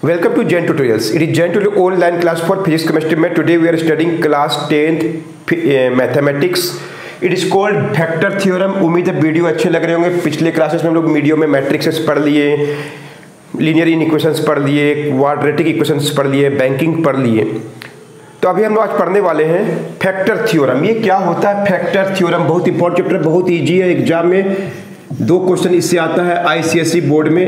Welcome to Jain Tutorials. It is Jain Tutorial online class for physics chemistry. में today we are studying class 10th mathematics. It is called vector theorem. उम्मीद है video अच्छे लग रहे होंगे. पिछले classes में हम लोग वीडियो में मैट्रिक्सेस पढ़ लिए, लीनियर इक्वेशंस पढ़ लिए, क्वाड्रेटिक इक्वेशंस पढ़ लिए, बैंकिंग पढ़ लिए. तो अभी हम लोग आज पढ़ने वाले हैं फैक्टर थ्योरम. ये क्या होता है फैक्टर थ्योरम? बहुत इंपॉर्टेंट चैप्टर, बहुत ईजी है. एग्जाम में 2 क्वेश्चन इससे आता है आईसीएसई बोर्ड में.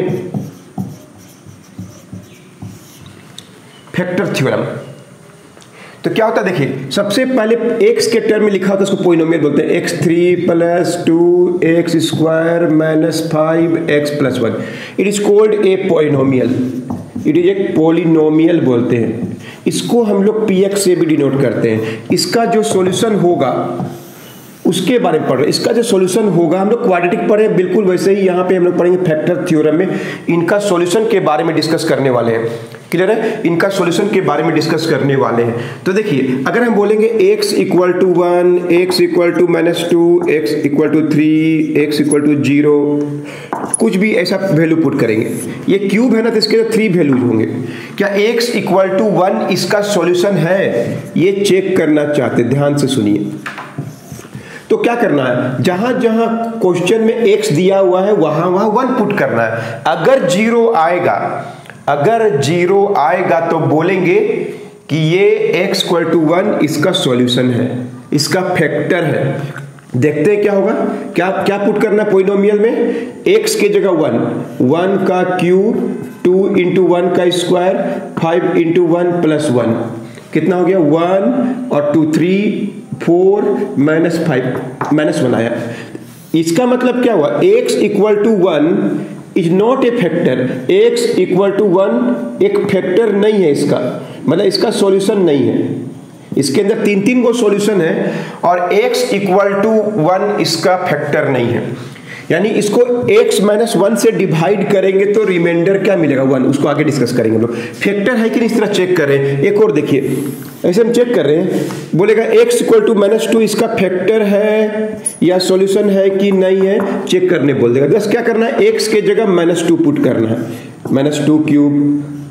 फैक्टर थ्योरम तो क्या होता है देखिए, सबसे पहले एक्स के टर्म में लिखा होता है, उसको पोलिनोमियल बोलते हैं. x3 + 2x² - 5x + 1. It is called a polynomial. It is एक पोलिनोमियल बोलते हैं. इसको हम लोग px से भी डिनोट करते हैं. इसका जो सॉल्यूशन होगा उसके बारे में पढ़ रहे हैं. इसका जो सॉल्यूशन होगा, हम लोग क्वाड्रेटिक पढ़े बिल्कुल वैसे ही यहाँ पे हम लोग पढ़ेंगे फैक्टर थ्योरम में. इनका सॉल्यूशन के बारे में डिस्कस करने वाले हैं. क्लियर है? इनका सॉल्यूशन के बारे में डिस्कस करने वाले हैं. तो देखिए, अगर हम बोलेंगे x = 1, x = -2, x = 3, x = 0, कुछ भी ऐसा वैल्यू पुट करेंगे. ये क्यूब है ना, तो इसके 3 वैल्यूज होंगे. क्या x = 1 इसका सॉल्यूशन है? ये चेक करना चाहते, ध्यान से सुनिए. तो क्या करना है, जहां जहां क्वेश्चन में x दिया हुआ है वहां वहां 1 पुट करना है. अगर 0 आएगा तो बोलेंगे कि ये x = 1 इसका सॉल्यूशन है, इसका फैक्टर है. देखते हैं क्या होगा. क्या पुट करना है पोलिनोमियल में? x के जगह 1 का क्यूब, 2 × 1 का स्क्वायर, 5 × 1 + 1. कितना हो गया? 1 और 2 3 4 -5 -1 आया. इसका मतलब क्या हुआ? x = 1 is not a factor. x = 1 एक फैक्टर नहीं है इसका, मतलब इसका सॉल्यूशन नहीं है. इसके अंदर 3 को सॉल्यूशन है और x = 1 इसका फैक्टर नहीं है. यानी इसको x - 1 से डिवाइड करेंगे तो रिमाइंडर क्या मिलेगा? 1. उसको आगे डिस्कस करेंगे हम लोग. फैक्टर है कि नहीं इस तरह चेक करें. एक और देखिए, ऐसे हम चेक कर रहे हैं, बोलेगा x = -2 इसका फैक्टर है या सॉल्यूशन है कि नहीं है, चेक करने बोल देगा. बस क्या करना है, x के जगह -2 पुट करना है. -2 क्यूब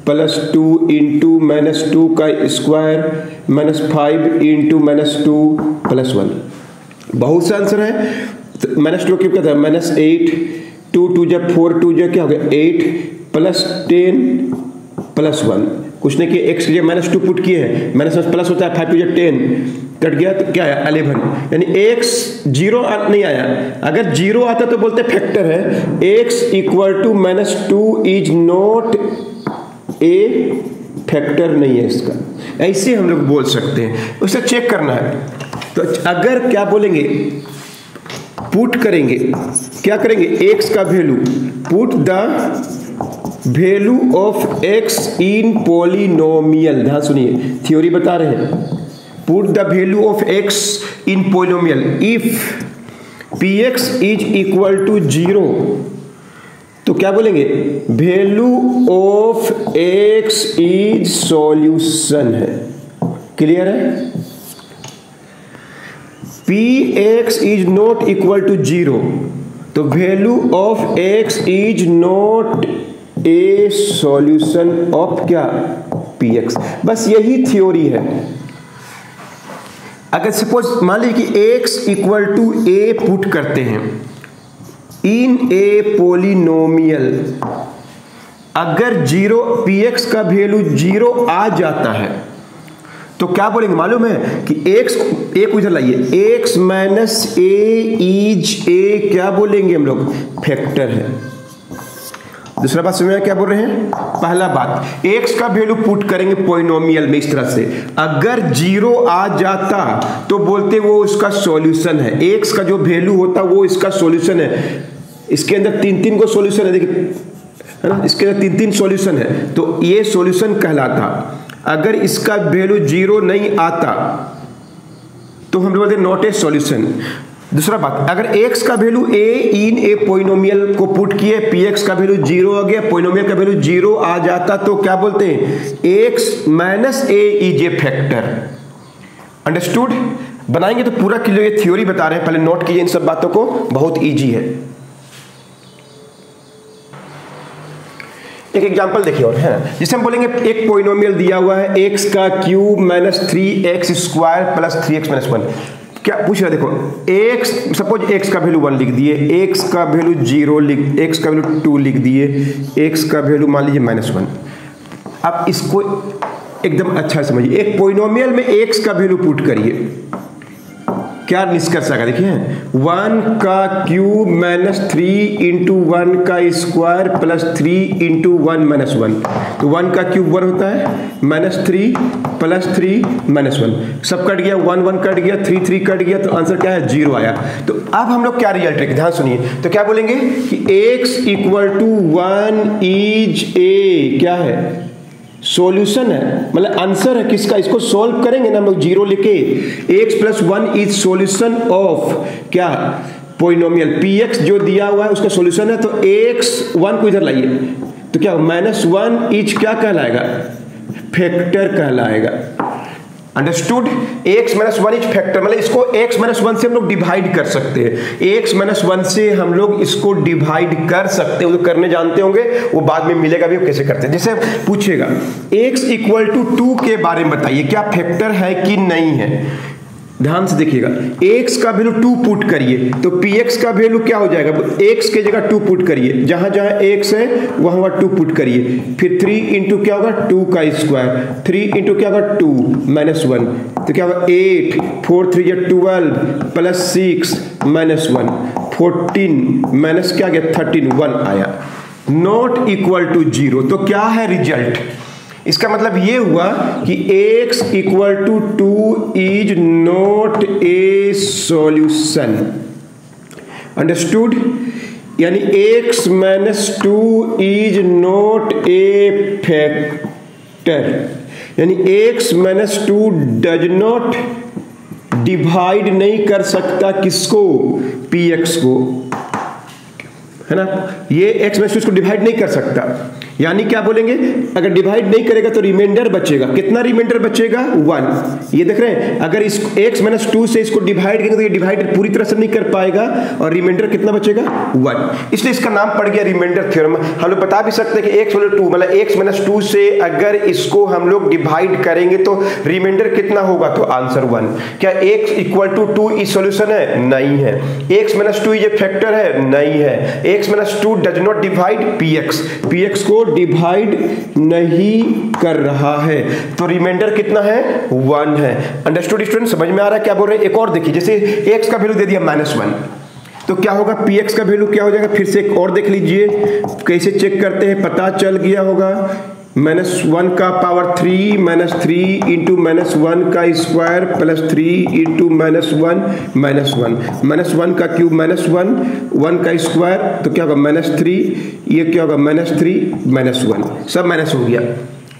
+ 2 × -2 का स्क्वायर -5 × -2 + 1. बहुत सा आंसर है. -2 क्यूब का था -8, 2 2 जब 4 2 जब क्या हो गया 8 + 10 + 1. कुछ नहीं किया, x के लिए -2 पुट किए हैं, प्लस होता है 5 2 जब 10 कट गया तो क्या आया 11. यानी x 0 नहीं आया. अगर 0 आता तो बोलते फैक्टर है. x = -2 is not a factor नहीं है इसका. ऐसे हम लोग बोल सकते हैं. उसे चेक करना है. तो अगर क्या बोलेंगे, पुट करेंगे, क्या करेंगे, x का value, put the value of x in polynomial. ध्यान सुनिए, थ्योरी बता रहे हैं. Put the value of x in polynomial if px = 0. तो क्या बोलेंगे, value of x is solution है. क्लियर है? px is not equal to 0, तो value of x is not a solution of क्या, px. बस यही थ्योरी है. अगर सपोज मान लीजिए कि x = a पुट करते हैं इन ए पोलिनोमियल, अगर 0 px का वैल्यू 0 आ जाता है तो क्या बोलेंगे मालूम है कि x को इधर लाइए, x - a इज a, क्या बोलेंगे हम लोग, फैक्टर है. दूसरा बात समझ में क्या बोल रहे हैं? पहला बात, x का वैल्यू पुट करेंगे पोलिनोमियल में इस तरह से. अगर 0 आ जाता तो बोलते वो उसका सॉल्यूशन है. x का जो वैल्यू होता वो इसका सॉल्यूशन है. इसके अंदर 3 को सॉल्यूशन है, देखिए है ना, इसके अंदर 3 सॉल्यूशन है, तो ये सॉल्यूशन कहलाता. अगर इसका वैल्यू 0 नहीं आता तो हम बोलते नॉट ए सॉल्यूशन. दूसरा बात, अगर x का value a in A polynomial को पुट किए, px का वैल्यू 0 आ गया, पोलिनोमियल का वैल्यू 0 आ जाता तो क्या बोलते हैं, x - a is a factor. Understood? बनाएंगे तो पूरा क्लियर. ये थ्योरी बता रहे हैं, पहले नोट कीजिए इन सब बातों को, बहुत ईजी है. एक एग्जांपल देखिए और है ना, जिसे हम बोलेंगे एक पोलिनोमियल दिया हुआ है x का cube minus 3x square plus 3x minus 1। क्या पूछ रहा है, देखो x, सपोज x का वैल्यू 1 लिख दिए, x का वैल्यू 0 x का वैल्यू 2 लिख दिए, x का वैल्यू मान लीजिए -1। अब इसको एकदम अच्छा समझिए, एक पोलिनोमियल में x का वैल्यू पुट करिए, क्या निष्कर्ष आएगा देखिए, 1 का क्यूब माइनस 3 इंटू 1 का स्क्वायर प्लस 3 इंटू 1 माइनस 1। तो 1 का क्यूब 1 होता है, माइनस 3 प्लस 3 माइनस 1, सब कट गया, 1 1 कट गया, 3 3 कट गया, तो आंसर क्या है 0 आया। तो अब हम लोग क्या रिजल्ट है, ध्यान सुनिए, तो क्या बोलेंगे कि x equal to 1 is a क्या है, सॉल्यूशन है, मतलब आंसर है किसका, इसको सॉल्व करेंगे ना हम लोग 0 लेके, x plus 1 is solution of क्या, पोलिनोमियल px जो दिया हुआ है उसका सॉल्यूशन है। तो x 1 को इधर लाइए, तो क्या -1 इज क्या कहलाएगा, फैक्टर कहलाएगा। Understood, x minus 1 is factor, मतलब इसको x माइनस 1 से हम लोग डिवाइड कर सकते हैं, x माइनस 1 से हम लोग इसको डिवाइड कर सकते हैं, वो तो करने जानते होंगे, वो बाद में मिलेगा भी, वो कैसे करते हैं। जैसे पूछेगा x इक्वल टू 2 के बारे में बताइए, क्या फैक्टर है कि नहीं है, ध्यान से देखिएगा, x का वैल्यू 2 पुट करिए, तो px का वैल्यू क्या हो जाएगा, x के जगह 2 पुट करिए, जहां जहां x है वहां 2 पुट करिए, फिर 3 इंटू क्या होगा 2 का स्क्वायर, 3 इंटू क्या होगा 2 माइनस 1, तो क्या होगा 8 4 3 या 12 प्लस 6 माइनस 1 14 माइनस क्या गया 13 1 आया, नॉट इक्वल टू 0। तो क्या है रिजल्ट, इसका मतलब ये हुआ कि x equal to 2 is not a solution. Understood, यानी x minus 2 is not a factor, यानी x minus 2 does not divide नहीं कर सकता किसको, px को, है ना, ये x माइनस 2 इसको डिवाइड नहीं कर सकता, यानी क्या बोलेंगे, अगर डिवाइड नहीं करेगा तो रिमाइंडर बचेगा, कितना रिमाइंडर बचेगा 1। ये देख रहे हैं, अगर इस x माइनस 2 से इसको डिवाइड करेंगे तो ये डिवाइड पूरी तरह से नहीं कर पाएगा, और रिमाइंडर कितना बचेगा 1, इसलिए इसका नाम पड़ गया रिमाइंडर थ्योरम। हम लोग बता भी सकते हैं कि x वाले 2 मतलब x माइनस 2 से अगर इसको हम लोग डिवाइड करेंगे तो रिमाइंडर कितना होगा, तो आंसर 1। क्या x equal to 2 is solution है, नहीं है, x माइनस 2 ये फैक्टर है, नहीं है, x minus 2 does not divide px को डिवाइड नहीं कर रहा है, तो रिमाइंडर कितना है 1 है। अंडरस्टूड स्टूडेंट, समझ में आ रहा है क्या बोल रहे हैं। एक और देखिए, जैसे x का वैल्यू दे दिया -1, तो क्या होगा px का वैल्यू क्या हो जाएगा, फिर से एक और देख लीजिए, कैसे चेक करते हैं, पता चल गया होगा, -1 का पावर 3 -3 इंटू -1 का स्क्वायर प्लस 3 इंटू -1 -1 का क्यूब -1 1 का स्क्वायर, तो क्या होगा -3, ये क्या होगा -3 -1, सब माइनस हो गया।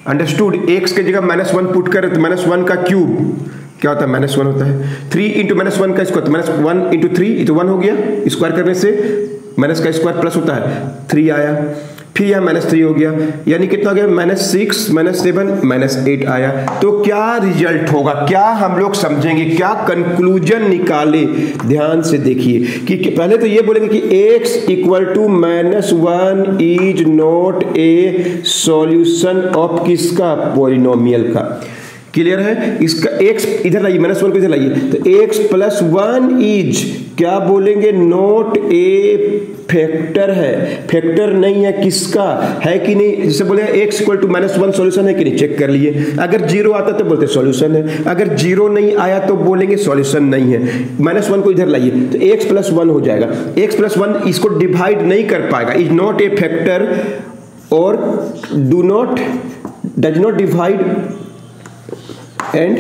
अंडरस्टूड, x के जगह -1 पुट करें तो -1 का क्यूब क्या होता है -1 होता है, 3 इंटू -1 का स्क्वायर, तो -1 इंटू 3 तो 1 हो गया, स्क्वायर करने से माइनस का स्क्वायर प्लस होता है 3 आया, फिर यह -3 हो गया, यानी कितना हो गया -6 -7 -8 आया। तो क्या रिजल्ट होगा, क्या हम लोग समझेंगे, क्या कंक्लूजन निकाले, ध्यान से देखिए कि पहले तो ये बोलेंगे कि x equal to -1 is not a solution of किसका, पॉलिनोमियल का। क्लियर है, इसका x इधर लाइए, -1 को इधर लाइए, तो x प्लस 1 इज क्या बोलेंगे, नॉट ए फैक्टर है, फैक्टर नहीं है किसका, है कि नहीं, जैसे बोले x इक्वल टू -1 सॉल्यूशन है कि नहीं, चेक कर लिए, अगर 0 आता तो बोलते सॉल्यूशन है, अगर 0 नहीं आया तो बोलेंगे सॉल्यूशन नहीं है। -1 को इधर लाइए तो x प्लस 1 हो जाएगा, x प्लस 1 इसको डिवाइड नहीं कर पाएगा, इज नॉट ए फैक्टर और does not divide and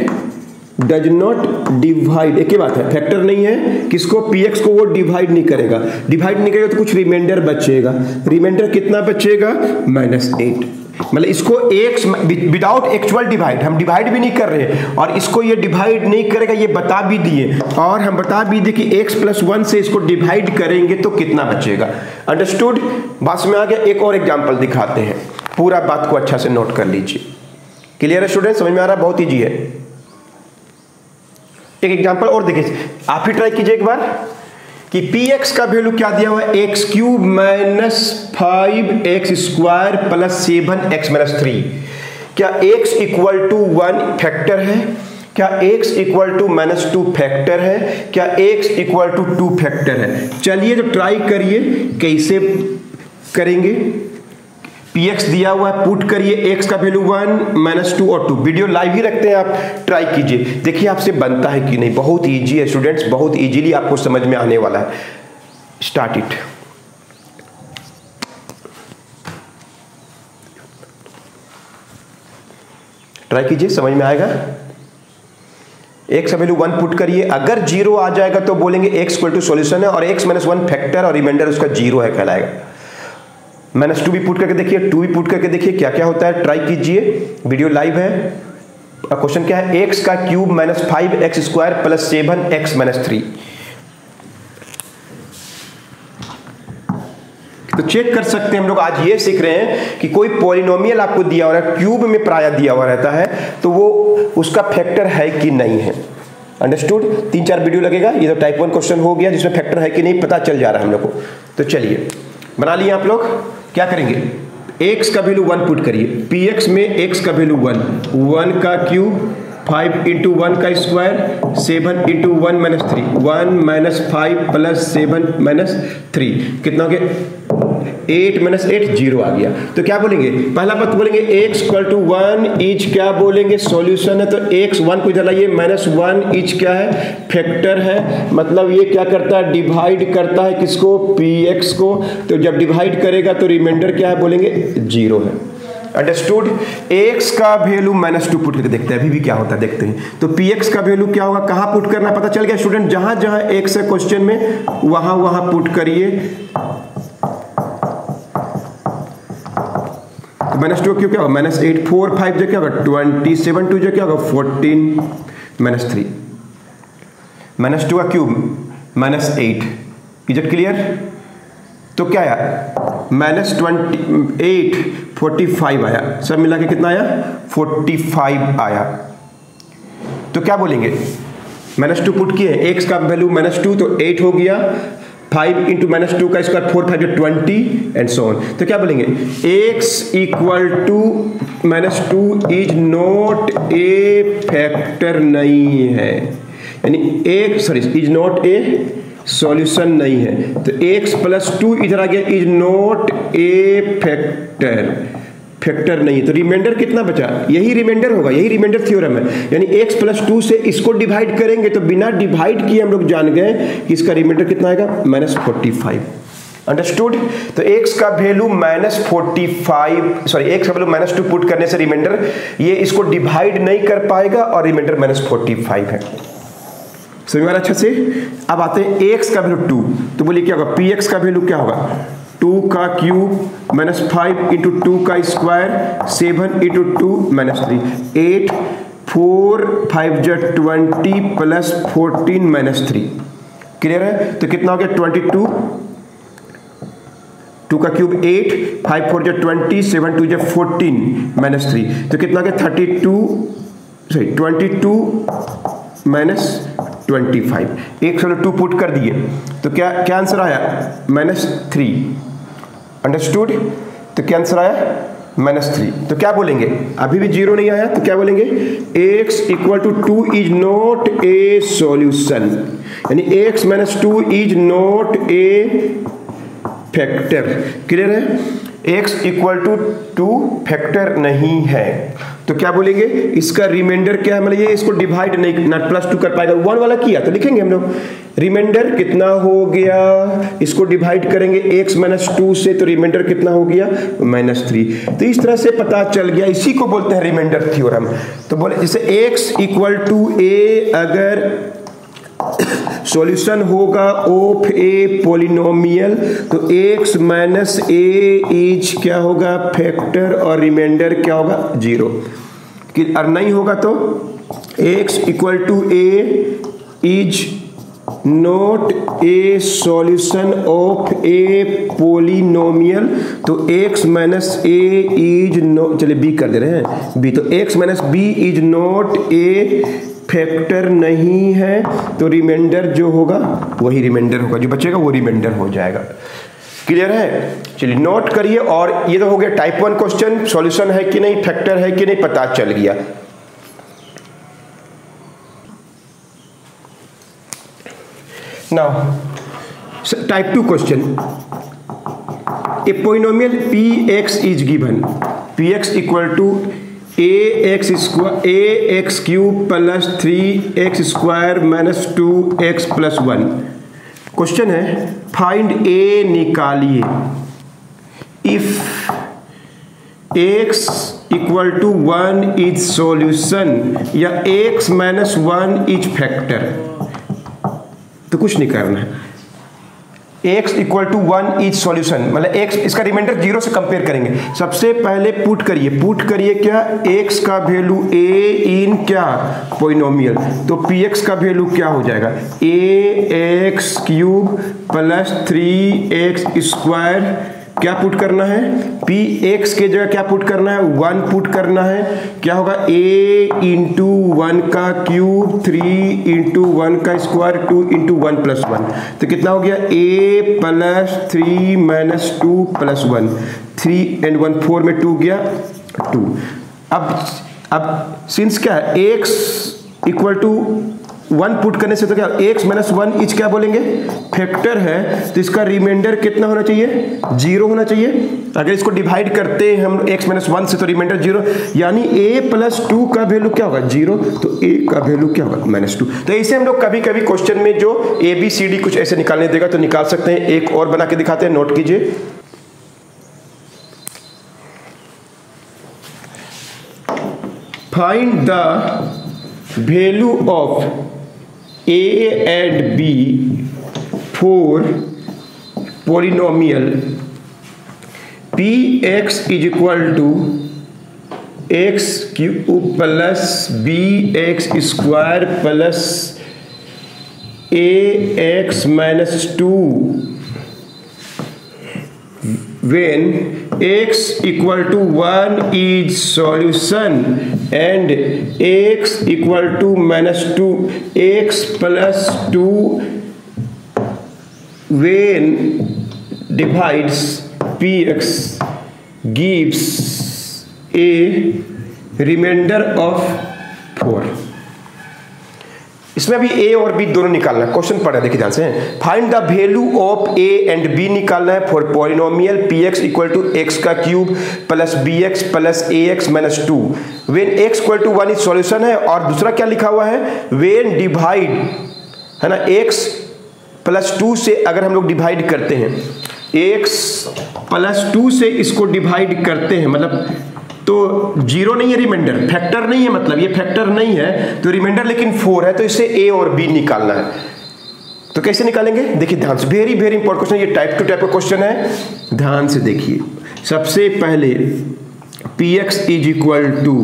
does not divide, एक ही बात है, फैक्टर नहीं है किसको, px को, वो डिवाइड नहीं करेगा, डिवाइड नहीं करेगा तो कुछ रिमाइंडर बचेगा, रिमाइंडर कितना बचेगा -8, मतलब इसको x विदाउट एक्चुअल डिवाइड, हम डिवाइड भी नहीं कर रहे और इसको ये डिवाइड नहीं करेगा, ये बता भी दिए, और हम बता भी दिए कि x प्लस 1 से इसको डिवाइड करेंगे तो कितना बचेगा। अंडरस्टूड, बात में आ गया। एक और एग्जाम्पल दिखाते हैं, पूरा बात को अच्छा से नोट कर लीजिए। क्लियर है स्टूडेंट, समझ में आ रहा है, बहुत ईजी है। एक एग्जांपल और देखिए, आप ही ट्राई कीजिए एक बार। कि पी एक्स का वैल्यू क्या दिया हुआ है, x cube minus 5x square plus 7x minus 3। क्या x इक्वल टू 1 फैक्टर है, क्या x इक्वल टू -2 फैक्टर है, क्या x इक्वल टू 2 फैक्टर है। चलिए तो ट्राई करिए कैसे करेंगे। px दिया हुआ है, पुट करिए x का वैल्यू 1 -2 और 2। वीडियो लाइव ही रखते हैं, आप ट्राई कीजिए, देखिए आपसे बनता है कि नहीं। बहुत इजी है स्टूडेंट्स, बहुत इजीली आपको समझ में आने वाला है। Start it. ट्राई कीजिए, समझ में आएगा। x का वैल्यू 1 पुट करिए, अगर 0 आ जाएगा तो बोलेंगे x इक्वल टू सॉल्यूशन है, और x -1 फैक्टर और रिमाइंडर उसका 0 है कहलाएगा। -2 भी पुट करके देखिए, 2 भी पुट करके देखिए क्या क्या होता है। ट्राई कीजिए, वीडियो लाइव है। क्वेश्चन क्या है, x का cube minus 5x square plus 7x minus 3। तो चेक कर सकते हैं हम लोग, आज ये सीख रहे हैं कि कोई पॉलिनोमियल आपको दिया हुआ है, क्यूब में प्राय दिया हुआ रहता है, तो वो उसका फैक्टर है कि नहीं है। अंडरस्टूड। 3-4 वीडियो लगेगा। ये तो टाइप 1 क्वेश्चन हो गया जिसमें फैक्टर है कि नहीं पता चल जा रहा है हम लोग को। तो चलिए बना लिए आप लोग। क्या करेंगे, x का वैल्यू 1 पुट करिए, px में x का वैल्यू 1 का क्यूब 5 इंटू 1 का square 7 into 1 minus 3, 1 minus 5 plus 7 minus 3 कितना हो गया, 8 माइनस 8 0 आ गया। तो क्या बोलेंगे, पहला बात बोलेंगे x इक्वल टू 1 इज क्या बोलेंगे, सॉल्यूशन है। तो x 1 को इधर लाइए, -1 इज क्या है, फैक्टर है। मतलब ये क्या करता है, डिवाइड करता है किसको, px को। तो जब डिवाइड करेगा तो रिमाइंडर क्या है, बोलेंगे 0 है। अंडरस्टूड। x का वैल्यू -2 पुट करके देखते हैं अभी भी क्या होता है, देखते हैं। तो px का वैल्यू क्या होगा, कहाँ पुट करना पता चल गया स्टूडेंट। जहां जहां x है क्वेश्चन में वहां वहां पुट करिए। तो -2 क्यों क्या होगा, -8, 4 5 जो क्या होगा 27, 2 जो क्या होगा 14 -3, -2 का क्यूब -8। Is it clear. तो क्या आया, -28 45 आया, सब मिला के कितना आया 45 आया। तो क्या बोलेंगे, -2 पुट किए, x का वैल्यू -2 तो 8 हो गया, 5 इंटू -2 का स्क्वायर 4 5 20 एंड सो ऑन। तो क्या बोलेंगे, x equal to -2 is not a factor नहीं है, यानी इज नॉट ए सॉल्यूशन नहीं है। तो x प्लस 2 इधर आ गया, इज नॉट ए फैक्टर नहीं है। तो रिमाइंडर कितना बचा, यही रिमाइंडर होगा, यही रिमाइंडर थ्योरम है। यानी x प्लस 2 से इसको डिवाइड करेंगे तो बिना डिवाइड किए हम लोग जान गए कि इसका रिमाइंडर कितना आएगा, -45। अंडरस्टूड। तो x का वैल्यू -45, सॉरी x का वैल्यू -2 पुट करने से रिमाइंडर ये इसको डिवाइड नहीं कर पाएगा और रिमाइंडर -45 है। समझ में आ रहा अच्छा से। अब आते हैं x का वैल्यू 2, तो बोलिए क्या होगा, px का वैल्यू क्या होगा, 2 का क्यूब -5 इंटू 2 का स्क्वायर 7 इंटू 2 -3, 8 4 5 20 प्लस 14 -3। क्लियर है। तो कितना हो गया 22, 2 का क्यूब 8, 5 4 20, 7 2 14 -3। तो कितना हो गया 22 एक सौ 2 पुट कर दिए तो क्या क्या आंसर आया, -3। अंडरस्टूड। तो क्या आंसर आया, -3। तो क्या बोलेंगे, अभी भी 0 नहीं आया, तो क्या बोलेंगे, x equal to 2 is not a solution, यानी x -2 is not a factor. Clear है, x इक्वल टू 2 फैक्टर नहीं है। तो क्या बोलेंगे, इसका रिमाइंडर क्या है, मतलब ये इसको डिवाइड नहीं, नॉट +2 कर पाएगा। 1 वाला किया तो लिखेंगे हम लोग, रिमाइंडर कितना हो गया, इसको डिवाइड करेंगे x -2 से तो रिमाइंडर कितना हो गया, -3। तो इस तरह से पता चल गया, इसी को बोलते हैं रिमाइंडर थ्योरम। तो बोले जैसे x इक्वल टू a अगर सॉल्यूशन होगा ऑफ ए पॉलिनोमियल तो x माइनस ए इज क्या होगा, फैक्टर, और रिमाइंडर क्या होगा 0। और नहीं होगा तो x equal to a is not a solution of a polynomial तो x minus a is no, चलिए b कर दे रहे हैं b, तो x minus B is not a factor नहीं है तो रिमाइंडर जो होगा वही रिमाइंडर होगा, जो बचेगा वो रिमाइंडर हो जाएगा। क्लियर है? चलिए नोट करिए। और ये तो हो गया टाइप 1 क्वेश्चन, सॉल्यूशन है कि नहीं, फैक्टर है कि नहीं, पता चल गया। Now type 2 question, a polynomial px is given, px equal to ax cube plus 3x square minus 2x plus 1। Question है फाइंड a निकालिए if x equal to 1 is solution या x माइनस 1 इज फैक्टर। तो कुछ नहीं करना है, x equal to 1 is solution मतलब x, इसका रिमाइंडर 0 से कंपेयर करेंगे। सबसे पहले पुट करिए क्या, x का वैल्यू a इन क्या पोलिनोमियल, तो px का वैल्यू क्या हो जाएगा, ax cube plus 3x square, क्या पुट करना है, px के जगह क्या पुट करना है, 1 पुट करना है। क्या होगा, a इंटू 1 का क्यूब 3 इंटू 1 का स्क्वायर 2 इंटू 1 प्लस 1, तो कितना हो गया a plus 3 minus 2 plus 1, 3 and 1 4 में 2 गया 2। अब सिंस क्या है x इक्वल टू 1 पुट करने से तो क्या x माइनस 1 इज क्या बोलेंगे, फैक्टर है, तो इसका रिमाइंडर कितना होना चाहिए, 0 होना चाहिए। अगर इसको डिवाइड करते हैं हम x माइनस 1 से तो रिमाइंडर 0, यानी a प्लस 2 का वैल्यू क्या होगा 0, तो a का वैल्यू क्या होगा माइनस 2। तो ऐसे हम लोग कभी कभी क्वेश्चन में जो ABCD कुछ ऐसे निकालने देगा तो निकाल सकते हैं। एक और बना के दिखाते हैं, नोट कीजिए। Find the value of a and b for polynomial px is equal to x cube plus bx square plus ax minus 2 when x equal to 1 is solution and x equal to minus 2 x plus 2 when divides px gives a remainder of 4। इसमें भी a और b दोनों निकालना है। Question पढ़ा देखिए ध्यान से, find the value of a and b निकालना है for polynomial px equal to x का cube plus bx plus ax minus 2 when x equal to 1 is solution है। और दूसरा क्या लिखा हुआ है, व्हेन डिवाइड है ना, x प्लस 2 से अगर हम लोग डिवाइड करते हैं, x प्लस 2 से इसको डिवाइड करते हैं मतलब तो 0 नहीं है, रिमाइंडर फैक्टर नहीं है, मतलब ये फैक्टर नहीं है तो रिमाइंडर लेकिन 4 है, तो इसे a और b निकालना है। तो कैसे निकालेंगे, देखिए ध्यान से, वेरी वेरी इंपॉर्टेंट क्वेश्चन, ये टाइप 2 टाइप का क्वेश्चन है, ध्यान से देखिए। सबसे पहले px इज इक्वल टू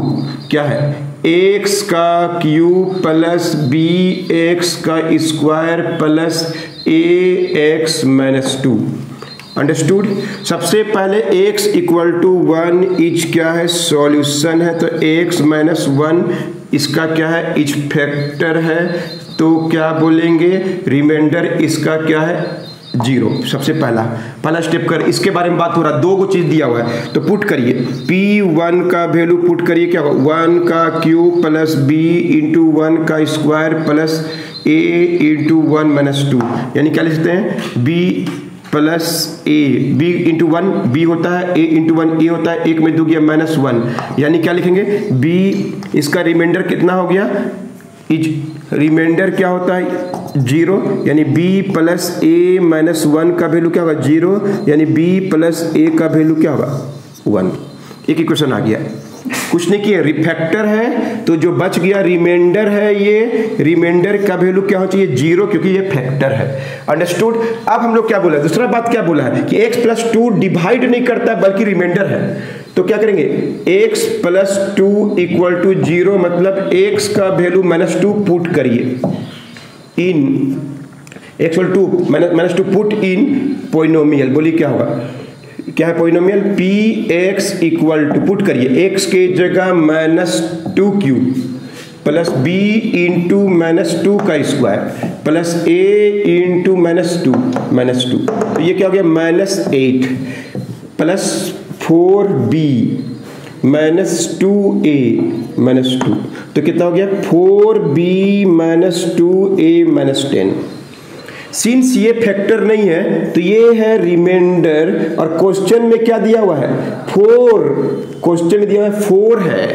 क्या है, x का क्यूब प्लस bx का square plus ax minus 2। Understood. सबसे पहले x इक्वल टू 1 इज क्या है, सॉल्यूशन है, तो x माइनस 1 इसका क्या है, इज फैक्टर है, तो क्या बोलेंगे, रिमाइंडर इसका क्या है 0। सबसे पहला स्टेप कर, इसके बारे में बात हो रहा है, 2 चीज दिया हुआ है तो पुट करिए, p1 का वैल्यू पुट करिए, क्या होगा 1 का क्यूब प्लस b इंटू 1 का square plus a into 1 minus 2, यानी क्या लिख सकते हैं b plus a, b into 1 b होता है, a इंटू 1 a होता है, 1 में 2 गया माइनस 1, यानी क्या लिखेंगे b, इसका रिमाइंडर कितना हो गया, रिमाइंडर क्या होता है 0, यानी b प्लस a माइनस 1 का वैल्यू क्या होगा 0, यानी b प्लस a का वैल्यू क्या होगा 1। एक इक्वेशन आ गया, कुछ नहीं किया, रिफैक्टर है तो जो बच गया रिमाइंडर है, ये रिमाइंडर का वैल्यू क्या होना चाहिए 0, क्योंकि ये फैक्टर है। अंडरस्टूड। अब हम लोग क्या बोला, दूसरा बात क्या बोला है कि x प्लस 2 डिवाइड नहीं करता बल्कि रिमाइंडर है, तो क्या करेंगे x प्लस 2 इक्वल टू 0, मतलब x का वैल्यू माइनस 2 पुट करिए in x to minus 2 put in polynomial. बोलिए क्या होगा, क्या है polynomial, px equal to put करिए x के जगह minus 2 cube plus B into -2 का स्क्वायर प्लस ए इंटू -2 तो ये क्या हो गया -8 प्लस 4b -2a -2 तो कितना हो गया 4b -2a -10। सिंस ये फैक्टर नहीं है तो ये है रिमाइंडर और क्वेश्चन में क्या दिया हुआ है 4, क्वेश्चन में दिया हुआ है 4 है,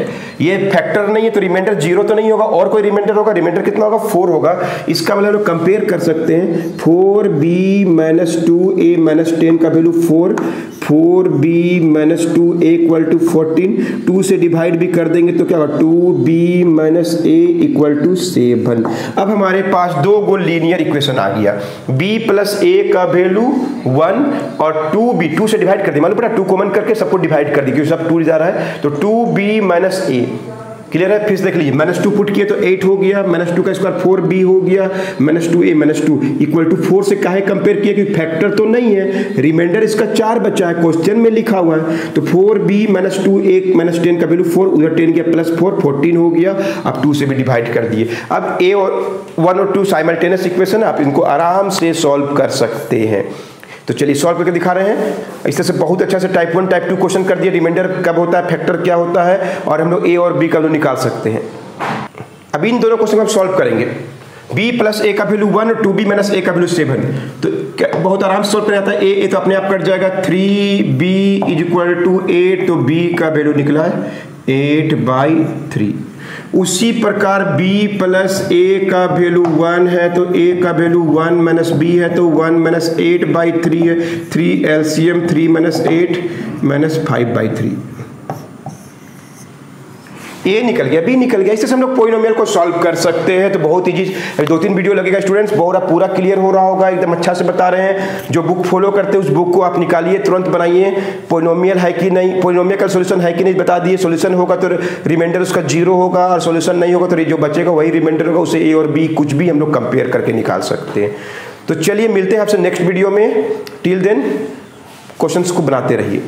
ये फैक्टर नहीं है तो रिमाइंडर 0 तो नहीं होगा और कोई रिमाइंडर होगा, रिमाइंडर कितना होगा 4 होगा। इसका मतलब लोग कंपेयर कर सकते हैं 4b -2a -10 का वैल्यू 4, 4b -2a = 14, 2 से डिवाइड भी कर देंगे तो क्या होगा 2b -a = 7। अब हमारे पास दो गो लीनियर इक्वेशन आ गया, b + a का वैल्यू 1 और 2b 2 से डिवाइड कर दिया, मालूम पड़ा 2 कॉमन करके सबको डिवाइड कर दी क्योंकि सब 2 जा रहा है तो 2b - a क्लियर है। फिर देख लीजिए -2 पुट किए तो 8 हो गया, -2 का स्क्वायर 4b हो गया, -2a -2 = 4 से काहे कंपेयर किया क्योंकि फैक्टर तो नहीं है, रिमाइंडर इसका 4 बचा है, क्वेश्चन में लिखा हुआ है तो 4b -2a -10 का वैल्यू 4, उधर 10 के +4 14 हो गया। अब 2 से भी डिवाइड कर दिए। अब a और 1 और 2 साइमल्टेनियस इक्वेशन, आप इनको आराम से सॉल्व कर सकते हैं। तो चलिए सॉल्व करके दिखा रहे हैं। इस तरह से बहुत अच्छा से टाइप 1 टाइप 2 क्वेश्चन कर दिया, रिमाइंडर कब होता है, फैक्टर क्या होता है और हम लोग a और b का वैल्यू निकाल सकते हैं। अभी इन दोनों क्वेश्चन को हम सॉल्व करेंगे। b + a का वैल्यू 1 और 2b - a का वैल्यू 7 तो बहुत आराम से सॉल्व कर जाता है। a तो अपने आप कट जाएगा, 3b = 8 तो b का वैल्यू निकला है 8/3। उसी प्रकार b + a का वैल्यू 1 है तो a का वैल्यू 1 - b है तो 1 - 8/3 है, 3 LCM 3 - 8 -5/3। ए निकल गया, बी निकल गया। इससे हम लोग पॉलिनोमियल को सॉल्व कर सकते हैं। तो बहुत ईजी, 2-3 वीडियो लगेगा स्टूडेंट्स, पूरा क्लियर हो रहा होगा, एकदम अच्छा से बता रहे हैं। जो बुक फॉलो करते हैं उस बुक को आप निकालिए, तुरंत बनाइए, पॉलिनोमियल है कि नहीं, पॉलिनोमियल का सॉल्यूशन है कि नहीं बता दिए। सॉल्यूशन होगा तो रिमाइंडर उसका 0 होगा और सॉल्यूशन नहीं होगा तो जो बचेगा वही रिमाइंडर होगा, उसे ए और बी कुछ भी हम लोग कंपेयर करके निकाल सकते हैं। तो चलिए मिलते हैं आपसे नेक्स्ट वीडियो में। टिल देन क्वेश्चंस को बनाते रहिए।